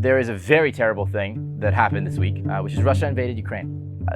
there is a very terrible thing that happened this week, which is Russia invaded Ukraine.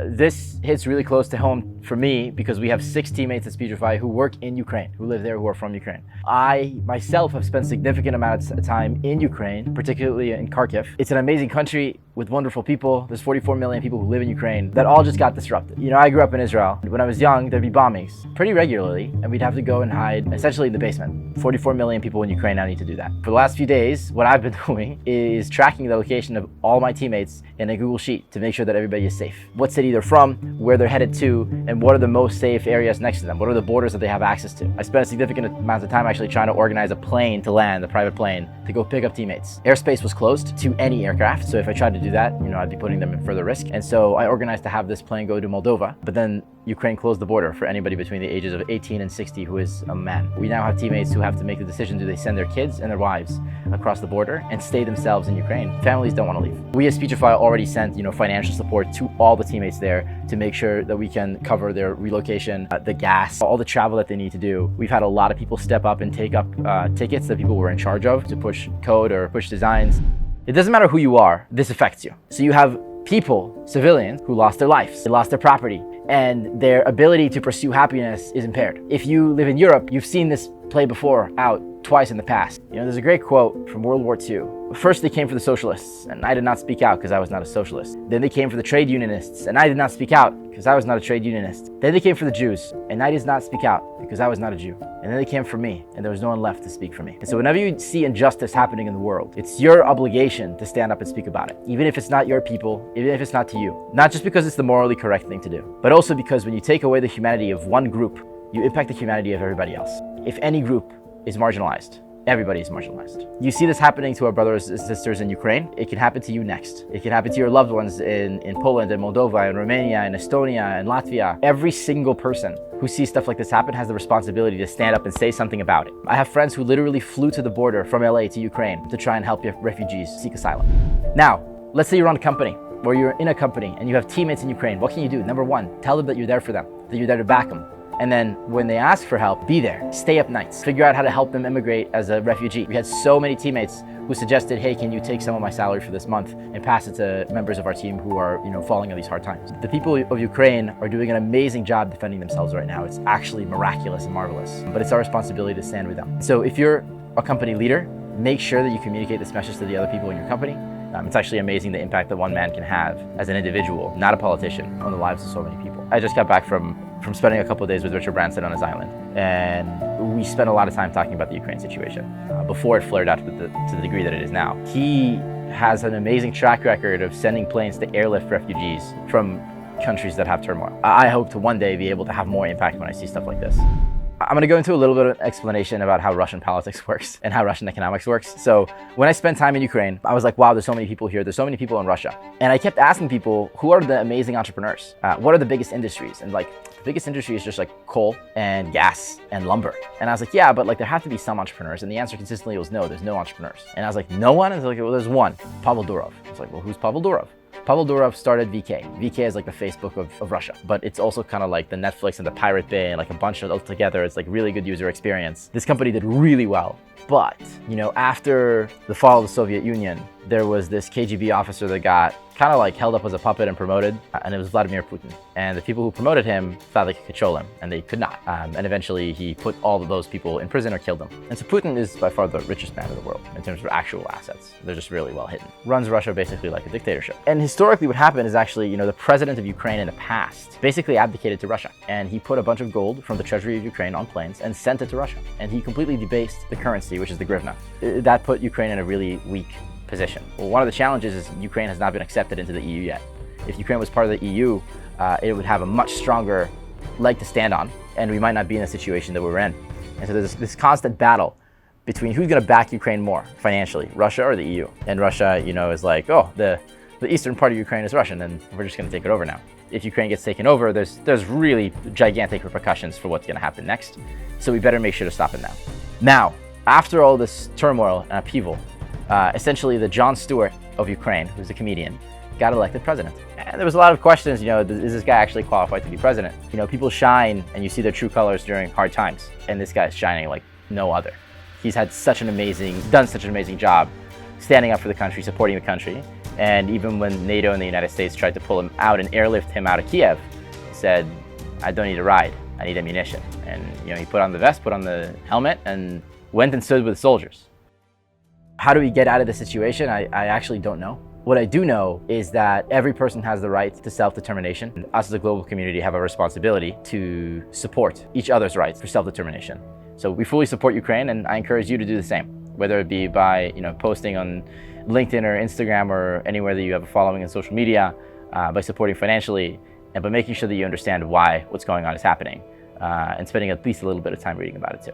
This hits really close to home for me because we have 6 teammates at Speechify who work in Ukraine, who live there, who are from Ukraine. I myself have spent significant amounts of time in Ukraine, particularly in Kharkiv. It's an amazing country with wonderful people. There's 44 million people who live in Ukraine that all just got disrupted. You know, I grew up in Israel. When I was young, there'd be bombings pretty regularly, and we'd have to go and hide essentially in the basement. 44 million people in Ukraine now need to do that. For the last few days, what I've been doing is tracking the location of all my teammates in a Google Sheet to make sure that everybody is safe. What city they're from, where they're headed to, and what are the most safe areas next to them. What are the borders that they have access to? I spent a significant amount of time actually trying to organize a plane to land, a private plane, to go pick up teammates. Airspace was closed to any aircraft, so if I tried to do that, I'd be putting them in further risk. And so I organized to have this plane go to Moldova, but then Ukraine closed the border for anybody between the ages of 18 and 60 who is a man. We now have teammates who have to make the decision, do they send their kids and their wives across the border and stay themselves in Ukraine? Families don't want to leave. We as Speechify already sent financial support to all the teammates there to make sure that we can cover their relocation, the gas, all the travel that they need to do. We've had a lot of people step up and take up tickets that people were in charge of to push code or push designs. It doesn't matter who you are, this affects you. So you have people, civilians, who lost their lives, they lost their property, and their ability to pursue happiness is impaired. If you live in Europe, you've seen this play before out twice in the past. There's a great quote from World War II. First, they came for the socialists, and I did not speak out because I was not a socialist. Then they came for the trade unionists, and I did not speak out because I was not a trade unionist. Then they came for the Jews, and I did not speak out because I was not a Jew. And then they came for me, and there was no one left to speak for me. And so whenever you see injustice happening in the world, it's your obligation to stand up and speak about it, even if it's not your people, even if it's not to you. Not just because it's the morally correct thing to do, but also because when you take away the humanity of one group, you impact the humanity of everybody else. If any group is marginalized, everybody is marginalized. You see this happening to our brothers and sisters in Ukraine. It can happen to you next. It can happen to your loved ones in Poland and Moldova and Romania and Estonia and Latvia. Every single person who sees stuff like this happen has the responsibility to stand up and say something about it. I have friends who literally flew to the border from LA to Ukraine to try and help refugees seek asylum. Now, let's say you run a company or you're in a company and you have teammates in Ukraine. What can you do? Number one, tell them that you're there for them, that you're there to back them. And then when they ask for help, be there. Stay up nights. Figure out how to help them immigrate as a refugee. We had so many teammates who suggested, hey, can you take some of my salary for this month and pass it to members of our team who are, falling on these hard times. The people of Ukraine are doing an amazing job defending themselves right now. It's actually miraculous and marvelous, but it's our responsibility to stand with them. So if you're a company leader, make sure that you communicate this message to the other people in your company. It's actually amazing the impact that one man can have as an individual, not a politician, on the lives of so many people. I just got back from spending a couple of days with Richard Branson on his island, and we spent a lot of time talking about the Ukraine situation before it flared out to the degree that it is now. He has an amazing track record of sending planes to airlift refugees from countries that have turmoil. I hope to one day be able to have more impact when I see stuff like this. I'm going to go into a little bit of an explanation about how Russian politics works and how Russian economics works. So when I spent time in Ukraine, I was like, wow, there's so many people here. There's so many people in Russia. And I kept asking people, who are the amazing entrepreneurs? What are the biggest industries? And the biggest industry is just coal and gas and lumber. And I was like, yeah, but there have to be some entrepreneurs. And the answer consistently was no, there's no entrepreneurs. And I was like, no one? And they're like, well, there's one, Pavel Durov. I was like, well, who's Pavel Durov? Pavel Durov started VK. VK is the Facebook of Russia, but it's also kind of like the Netflix and the Pirate Bay and a bunch of those together. It's really good user experience. This company did really well. But, after the fall of the Soviet Union, there was this KGB officer that got kind of held up as a puppet and promoted, and it was Vladimir Putin. And the people who promoted him thought they could control him, and they could not. And eventually he put all of those people in prison or killed them. And so Putin is by far the richest man in the world in terms of actual assets. They're just really well hidden. Runs Russia basically like a dictatorship. And historically what happened is actually, the president of Ukraine in the past basically abdicated to Russia. And he put a bunch of gold from the treasury of Ukraine on planes and sent it to Russia. And he completely debased the currency, which is the hryvnia. That put Ukraine in a really weak position. Well, one of the challenges is Ukraine has not been accepted into the EU yet. If Ukraine was part of the EU, it would have a much stronger leg to stand on, and we might not be in the situation that we're in. And so there's this constant battle between who's going to back Ukraine more financially, Russia or the EU. And Russia, is like, oh, the eastern part of Ukraine is Russian, and we're just going to take it over now. If Ukraine gets taken over, there's really gigantic repercussions for what's going to happen next. So we better make sure to stop it now. Now, after all this turmoil and upheaval, essentially the Jon Stewart of Ukraine, who's a comedian, got elected president. And there was a lot of questions, is this guy actually qualified to be president? People shine and you see their true colors during hard times. And this guy's shining like no other. He's had done such an amazing job standing up for the country, supporting the country. And even when NATO and the United States tried to pull him out and airlift him out of Kiev, he said, I don't need a ride, I need ammunition. And he put on the vest, put on the helmet, and went and stood with the soldiers. How do we get out of this situation? I actually don't know. What I do know is that every person has the right to self-determination. Us as a global community have a responsibility to support each other's rights for self-determination. So we fully support Ukraine, and I encourage you to do the same, whether it be by posting on LinkedIn or Instagram or anywhere that you have a following on social media, by supporting financially, and by making sure that you understand why what's going on is happening, and spending at least a little bit of time reading about it too.